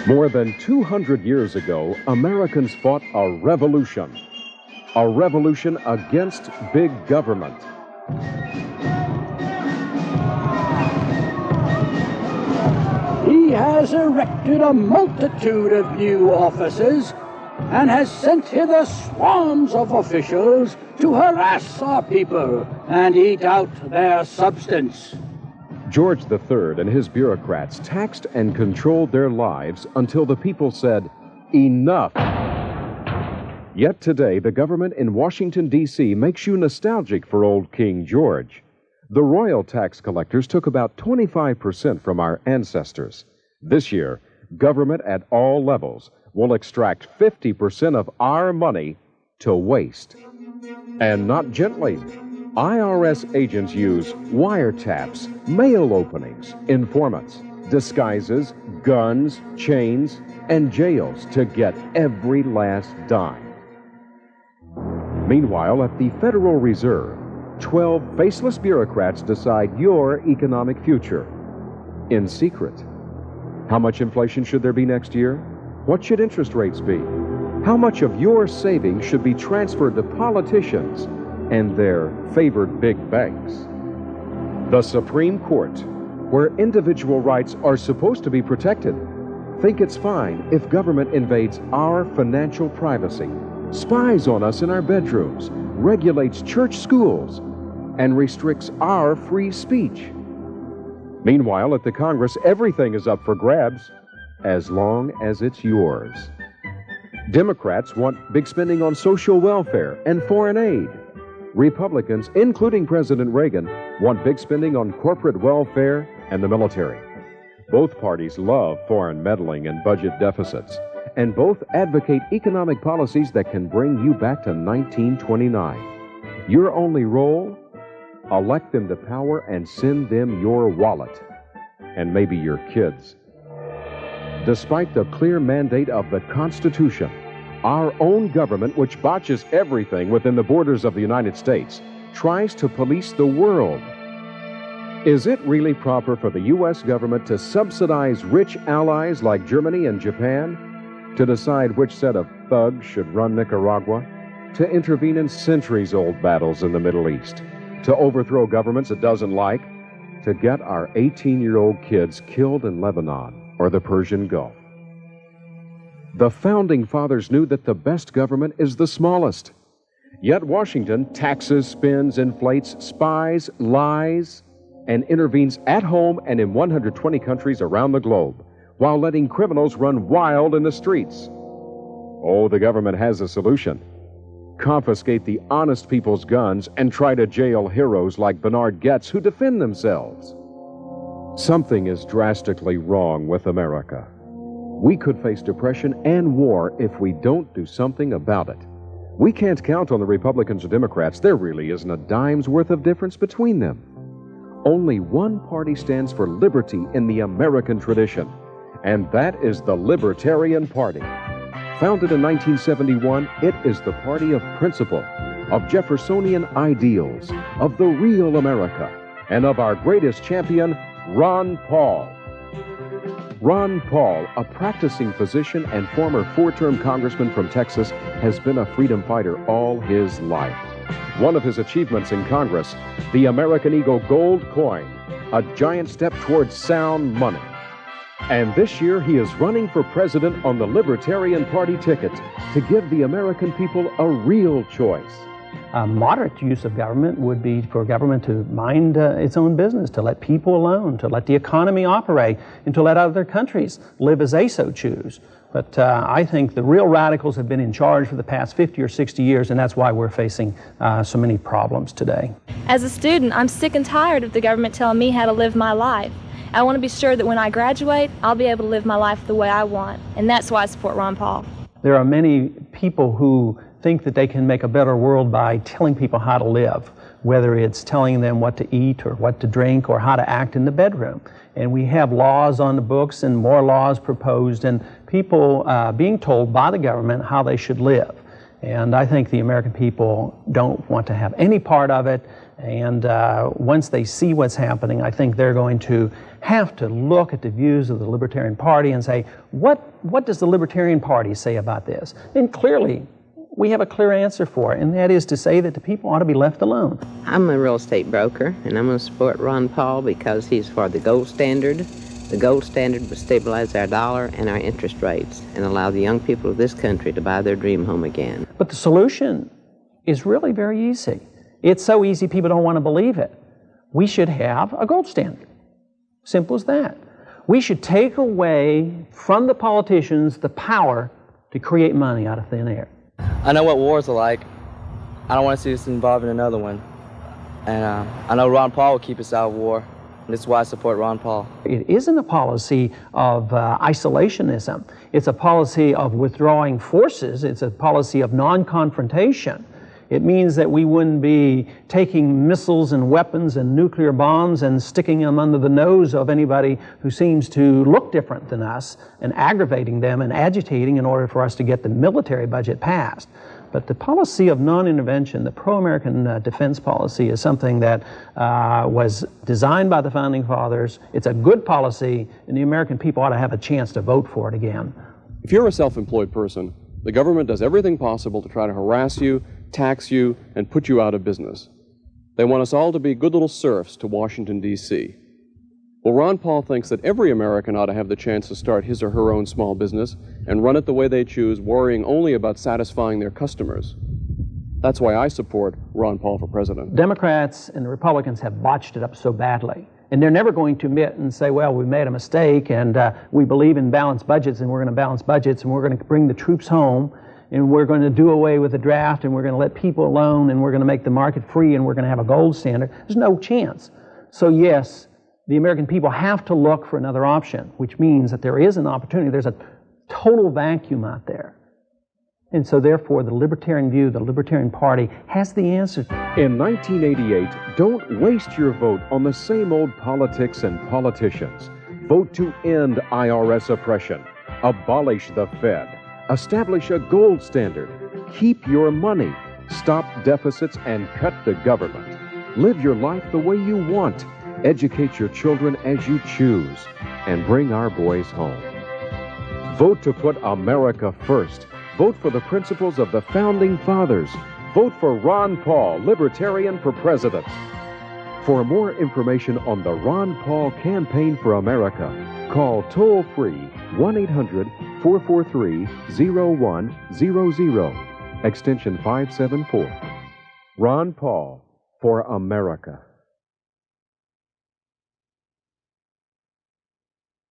More than 200 years ago, Americans fought a revolution against big government. He has erected a multitude of new offices and has sent hither swarms of officials to harass our people and eat out their substance. George III and his bureaucrats taxed and controlled their lives until the people said, enough. Yet today, the government in Washington, D.C. makes you nostalgic for old King George. The royal tax collectors took about 25% from our ancestors. This year, government at all levels will extract 50% of our money to waste. And not gently. IRS agents use wiretaps, mail openings, informants, disguises, guns, chains, and jails to get every last dime. Meanwhile, at the Federal Reserve, 12 faceless bureaucrats decide your economic future in secret. How much inflation should there be next year? What should interest rates be? How much of your savings should be transferred to politicians and their favored big banks? The Supreme Court, where individual rights are supposed to be protected, think it's fine if government invades our financial privacy, spies on us in our bedrooms, regulates church schools, and restricts our free speech. Meanwhile, at the Congress, everything is up for grabs, as long as it's yours. Democrats want big spending on social welfare and foreign aid. Republicans, including President Reagan, want big spending on corporate welfare and the military. Both parties love foreign meddling and budget deficits, and both advocate economic policies that can bring you back to 1929. Your only role? Elect them to power and send them your wallet, and maybe your kids. Despite the clear mandate of the Constitution, our own government, which botches everything within the borders of the United States, tries to police the world. Is it really proper for the U.S. government to subsidize rich allies like Germany and Japan, to decide which set of thugs should run Nicaragua, to intervene in centuries-old battles in the Middle East, to overthrow governments it doesn't like, to get our 18-year-old kids killed in Lebanon or the Persian Gulf? The Founding Fathers knew that the best government is the smallest. Yet Washington taxes, spends, inflates, spies, lies, and intervenes at home and in 120 countries around the globe, while letting criminals run wild in the streets. Oh, the government has a solution. Confiscate the honest people's guns and try to jail heroes like Bernard Goetz who defend themselves. Something is drastically wrong with America. We could face depression and war if we don't do something about it. We can't count on the Republicans or Democrats. There really isn't a dime's worth of difference between them. Only one party stands for liberty in the American tradition, and that is the Libertarian Party. Founded in 1971, it is the party of principle, of Jeffersonian ideals, of the real America, and of our greatest champion, Ron Paul. Ron Paul, a practicing physician and former four-term congressman from Texas, has been a freedom fighter all his life. One of his achievements in Congress, the American Eagle gold coin, a giant step towards sound money. And this year, he is running for president on the Libertarian Party ticket to give the American people a real choice. A moderate use of government would be for government to mind its own business, to let people alone, to let the economy operate, and to let other countries live as they so choose. But I think the real radicals have been in charge for the past 50 or 60 years, and that's why we're facing so many problems today. As a student, I'm sick and tired of the government telling me how to live my life. I want to be sure that when I graduate, I'll be able to live my life the way I want, and that's why I support Ron Paul. There are many people who think that they can make a better world by telling people how to live, whether it's telling them what to eat or what to drink or how to act in the bedroom. And we have laws on the books and more laws proposed, and people being told by the government how they should live. And I think the American people don't want to have any part of it. And once they see what's happening, I think they're going to have to look at the views of the Libertarian Party and say, what does the Libertarian Party say about this? And clearly, we have a clear answer for it, and that is to say that the people ought to be left alone. I'm a real estate broker, and I'm going to support Ron Paul because he's for the gold standard. The gold standard would stabilize our dollar and our interest rates and allow the young people of this country to buy their dream home again. But the solution is really very easy. It's so easy people don't want to believe it. We should have a gold standard. Simple as that. We should take away from the politicians the power to create money out of thin air. I know what wars are like. I don't want to see us involved in another one. And I know Ron Paul will keep us out of war. And this is why I support Ron Paul. It isn't a policy of isolationism. It's a policy of withdrawing forces. It's a policy of non-confrontation. It means that we wouldn't be taking missiles and weapons and nuclear bombs and sticking them under the nose of anybody who seems to look different than us and aggravating them and agitating in order for us to get the military budget passed. But the policy of non-intervention, the pro-American defense policy, is something that was designed by the Founding Fathers. It's a good policy, and the American people ought to have a chance to vote for it again. If you're a self-employed person, the government does everything possible to try to harass you, tax you, and put you out of business. They want us all to be good little serfs to Washington, D.C. Well, Ron Paul thinks that every American ought to have the chance to start his or her own small business and run it the way they choose, worrying only about satisfying their customers. That's why I support Ron Paul for president. Democrats and the Republicans have botched it up so badly. And they're never going to admit and say, well, we made a mistake, and we believe in balanced budgets, and we're going to balance budgets, and we're going to bring the troops home, and we're going to do away with the draft, and we're going to let people alone, and we're going to make the market free, and we're going to have a gold standard. There's no chance. So yes, the American people have to look for another option, which means that there is an opportunity. There's a total vacuum out there. And so therefore, the Libertarian view, the Libertarian Party, has the answer. In 1988, don't waste your vote on the same old politics and politicians. Vote to end IRS oppression, abolish the Fed, establish a gold standard, keep your money, stop deficits and cut the government. Live your life the way you want, educate your children as you choose, and bring our boys home. Vote to put America first. Vote for the principles of the Founding Fathers. Vote for Ron Paul, Libertarian for President. For more information on the Ron Paul Campaign for America, call toll-free 1-800-443-0100, extension 574. Ron Paul for America.